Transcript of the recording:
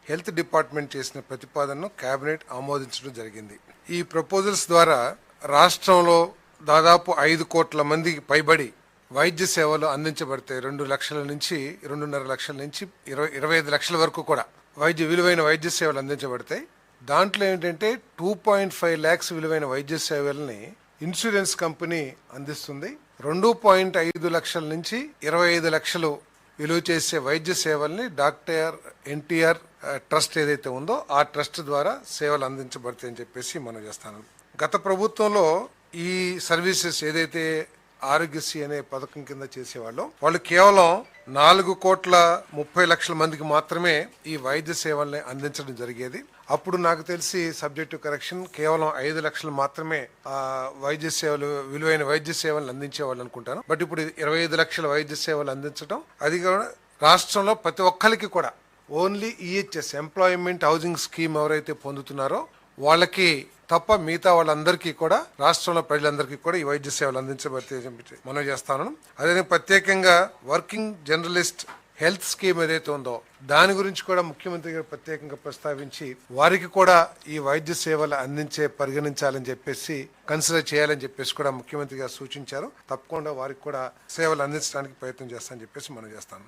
Health department చేసిన ప్రతిపాదనను cabinet ఆమోదించడం జరిగింది. ఈ ప్రపోజల్స్ ద్వారా రాష్ట్రంలో దాదాపు 5 కోట్ల మందికి పైబడి వైద్య సేవలు అందించబడతాయి. 2 లక్షల నుంచి 2.5 లక్షల నుంచి 25 లక్షల వరకు కూడా విలువైన వైద్య సేవలు అందించబడతాయి. దాంట్లో ఏంటంటే 2.5 lakhs విలువైన వైద్య సేవల్ని ఇన్సూరెన్స్ కంపెనీ అందిస్తుంది. 2.5 లక్షల నుంచి 25 లక్షలు విలువ చేసే వైద్య సేవల్ని డాక్టర్ ఎన్టీఆర్ ట్రస్ట్ ఏదైతే ఉందో ఆ ట్రస్ట్ ద్వారా సేవలు అందించబడతాయని చెప్పేసి మనం చేస్తాను. గత ప్రభుత్వంలో ఈ సర్వీసెస్ ఏదైతే ఆరోగ్యశ్రీ అనే పథకం కింద చేసేవాళ్ళు వాళ్ళు కేవలం 4.30 కోట్ల మందికి మాత్రమే ఈ వైద్య సేవల్ని అందించడం జరిగేది. అప్పుడు నాకు తెలిసి సబ్జెక్టు కరెక్షన్ కేవలం 5 లక్షలు మాత్రమే విలువైన వైద్య సేవలను అందించేవాళ్ళు అనుకుంటాను. బట్ ఇప్పుడు 25 లక్షల వైద్య సేవలు అందించడం, అది కూడా రాష్ట్రంలో ప్రతి ఒక్కరికి కూడా only EHS employment housing scheme ఎవరైతే పొందుతున్నారో వాళ్ళకి తప్ప మిగతా వాళ్ళందరికీ కూడా రాష్ట్రంలో ప్రజలందరికీ కూడా ఈ వైద్య సేవలు అందించబడితే మనం చేస్తాను. అదే ప్రత్యేకంగా వర్కింగ్ జర్నలిస్ట్ హెల్త్ స్కీమ్ ఏదైతే ఉందో దాని గురించి కూడా ముఖ్యమంత్రి గారు ప్రత్యేకంగా ప్రస్తావించి వారికి కూడా ఈ వైద్య సేవలు పరిగణించాలని చెప్పేసి కన్సిడర్ చేయాలని చెప్పేసి కూడా ముఖ్యమంత్రి గారు సూచించారు. తప్పకుండా వారికి కూడా సేవలు అందించడానికి ప్రయత్నం చేస్తానని చెప్పేసి మనం చేస్తాను.